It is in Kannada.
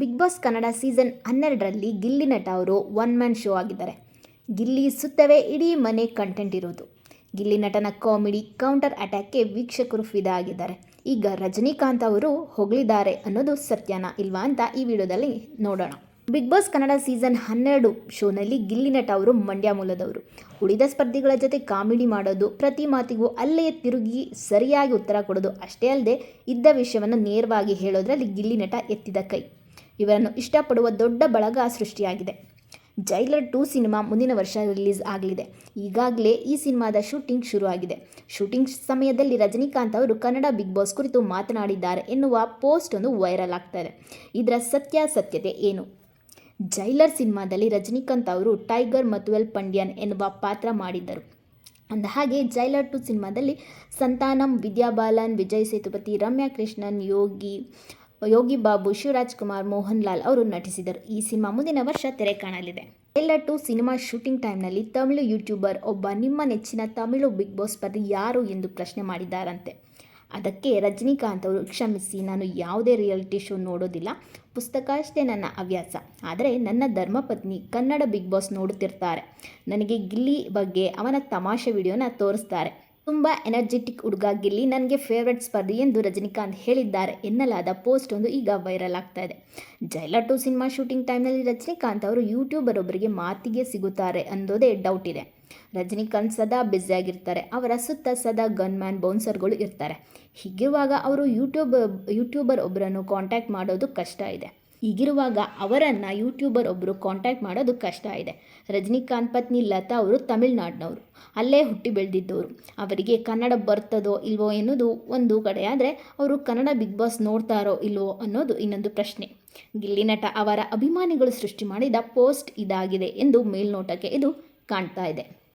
ಬಿಗ್ ಬಾಸ್ ಕನ್ನಡ ಸೀಸನ್ 12ರಲ್ಲಿ ಗಿಲ್ಲಿ ನಟ ಅವರು ಒನ್ ಮ್ಯಾನ್ ಶೋ ಆಗಿದ್ದಾರೆ. ಗಿಲ್ಲಿ ಸುತ್ತವೇ ಇಡೀ ಮನೆ ಕಂಟೆಂಟ್ ಇರೋದು. ಗಿಲ್ಲಿ ನಟನ ಕಾಮಿಡಿ ಕೌಂಟರ್ ಅಟ್ಯಾಕ್ಗೆ ವೀಕ್ಷಕರು ಫಿದಾ ಆಗಿದ್ದಾರೆ. ಈಗ ರಜನಿಕಾಂತ್ ಅವರು ಹೊಗಳಿದ್ದಾರೆ ಅನ್ನೋದು ಸತ್ಯನಾ ಇಲ್ವಾ ಅಂತ ಈ ವಿಡಿಯೋದಲ್ಲಿ ನೋಡೋಣ. ಬಿಗ್ ಬಾಸ್ ಕನ್ನಡ ಸೀಸನ್ 12 ಶೋನಲ್ಲಿ ಗಿಲ್ಲಿ ನಟ ಅವರು ಮಂಡ್ಯ ಮೂಲದವರು. ಉಳಿದ ಸ್ಪರ್ಧಿಗಳ ಜೊತೆ ಕಾಮಿಡಿ ಮಾಡೋದು, ಪ್ರತಿ ಮಾತಿಗೂ ಅಲ್ಲೇ ತಿರುಗಿ ಸರಿಯಾಗಿ ಉತ್ತರ ಕೊಡೋದು ಅಷ್ಟೇ ಅಲ್ಲದೆ ಇದ್ದ ವಿಷಯವನ್ನು ನೇರವಾಗಿ ಹೇಳೋದ್ರಲ್ಲಿ ಗಿಲ್ಲಿ ನಟ ಎತ್ತಿದ ಕೈ. ಇವರನ್ನು ಇಷ್ಟಪಡುವ ದೊಡ್ಡ ಬಳಗ ಸೃಷ್ಟಿಯಾಗಿದೆ. ಜೈಲರ್ 2 ಸಿನಿಮಾ ಮುಂದಿನ ವರ್ಷ ರಿಲೀಸ್ ಆಗಲಿದೆ. ಈಗಾಗಲೇ ಈ ಸಿನಿಮಾದ ಶೂಟಿಂಗ್ ಶುರು ಆಗಿದೆ. ಶೂಟಿಂಗ್ ಸಮಯದಲ್ಲಿ ರಜನಿಕಾಂತ್ ಅವರು ಕನ್ನಡ ಬಿಗ್ ಬಾಸ್ ಕುರಿತು ಮಾತನಾಡಿದ್ದಾರೆ ಎನ್ನುವ ಪೋಸ್ಟ್ ಒಂದು ವೈರಲ್ ಆಗ್ತಾ ಇದೆ. ಇದರ ಸತ್ಯಾಸತ್ಯತೆ ಏನು? ಜೈಲರ್ ಸಿನಿಮಾದಲ್ಲಿ ರಜನಿಕಾಂತ್ ಅವರು ಟೈಗರ್ ಮತುವೆಲ್ ಪಂಡ್ಯನ್ ಎನ್ನುವ ಪಾತ್ರ ಮಾಡಿದ್ದರು. ಅಂದಹಾಗೆ ಜೈಲರ್ 2 ಸಿನಿಮಾದಲ್ಲಿ ಸಂತಾನಂ, ವಿದ್ಯಾ ಬಾಲನ್, ವಿಜಯ್ ಸೇತುಪತಿ, ರಮ್ಯಾ ಕೃಷ್ಣನ್, ಯೋಗಿ ಬಾಬು, ಶಿವರಾಜ್ ಕುಮಾರ್, ಮೋಹನ್ ಲಾಲ್ ಅವರು ನಟಿಸಿದರು. ಈ ಸಿನಿಮಾ ಮುಂದಿನ ವರ್ಷ ತೆರೆ ಕಾಣಲಿದೆ. ಜೈಲರ್ 2 ಸಿನಿಮಾ ಶೂಟಿಂಗ್ ಟೈಮ್ನಲ್ಲಿ ತಮಿಳು ಯೂಟ್ಯೂಬರ್ ಒಬ್ಬ ನಿಮ್ಮ ನೆಚ್ಚಿನ ತಮಿಳು ಬಿಗ್ ಬಾಸ್ ಸ್ಪರ್ಧಿ ಯಾರು ಎಂದು ಪ್ರಶ್ನೆ ಮಾಡಿದ್ದಾರಂತೆ. ಅದಕ್ಕೆ ರಜನಿಕಾಂತ್ ಅವರು, ಕ್ಷಮಿಸಿ, ನಾನು ಯಾವುದೇ ರಿಯಾಲಿಟಿ ಶೋ ನೋಡೋದಿಲ್ಲ. ಪುಸ್ತಕ ಅಷ್ಟೇ ನನ್ನ ಹವ್ಯಾಸ. ಆದರೆ ನನ್ನ ಧರ್ಮಪತ್ನಿ ಕನ್ನಡ ಬಿಗ್ ಬಾಸ್ ನೋಡುತ್ತಿರ್ತಾರೆ. ನನಗೆ ಗಿಲ್ಲಿ ಬಗ್ಗೆ ಅವನ ತಮಾಷೆ ವಿಡಿಯೋನ ತೋರಿಸ್ತಾರೆ. ತುಂಬ ಎನರ್ಜೆಟಿಕ್ ಹುಡುಗ ಗಿಲ್ಲಿ, ನನಗೆ ಫೇವ್ರೆಟ್ ಸ್ಪರ್ಧಿ ಎಂದು ರಜನಿಕಾಂತ್ ಹೇಳಿದ್ದಾರೆ ಎನ್ನಲಾದ ಪೋಸ್ಟ್ ಒಂದು ಈಗ ವೈರಲ್ ಆಗ್ತಾ ಇದೆ. ಜೈಲರ್ 2 ಸಿನಿಮಾ ಶೂಟಿಂಗ್ ಟೈಮ್ನಲ್ಲಿ ರಜನಿಕಾಂತ್ ಅವರು ಯೂಟ್ಯೂಬರ್ ಒಬ್ಬರಿಗೆ ಮಾತಿಗೆ ಸಿಗುತ್ತಾರೆ ಅನ್ನೋದೇ ಡೌಟ್ ಇದೆ. ರಜನಿಕಾಂತ್ ಸದಾ ಬ್ಯುಸಿಯಾಗಿರ್ತಾರೆ. ಅವರ ಸುತ್ತ ಸದಾ ಗನ್ಮ್ಯಾನ್, ಬೌನ್ಸರ್ಗಳು ಇರ್ತಾರೆ. ಹೀಗಿರುವಾಗ ಅವರು ಯೂಟ್ಯೂಬರ್ ಒಬ್ಬರನ್ನು ಕಾಂಟ್ಯಾಕ್ಟ್ ಮಾಡೋದು ಕಷ್ಟ ಇದೆ. ರಜನಿಕಾಂತ್ ಪತ್ನಿ ಲತಾ ಅವರು ತಮಿಳುನಾಡಿನವರು, ಅಲ್ಲೇ ಹುಟ್ಟಿ ಬೆಳೆದಿದ್ದವರು. ಅವರಿಗೆ ಕನ್ನಡ ಬರ್ತದೋ ಇಲ್ವೋ ಎನ್ನುವುದು ಒಂದು ಕಡೆಯಾದರೆ, ಅವರು ಕನ್ನಡ ಬಿಗ್ ಬಾಸ್ ನೋಡ್ತಾರೋ ಇಲ್ವೋ ಅನ್ನೋದು ಇನ್ನೊಂದು ಪ್ರಶ್ನೆ. ಗಿಲ್ಲಿ ನಟ ಅವರ ಅಭಿಮಾನಿಗಳು ಸೃಷ್ಟಿ ಮಾಡಿದ ಪೋಸ್ಟ್ ಇದಾಗಿದೆ ಎಂದು ಮೇಲ್ನೋಟಕ್ಕೆ ಇದು ಕಾಣ್ತಾ ಇದೆ.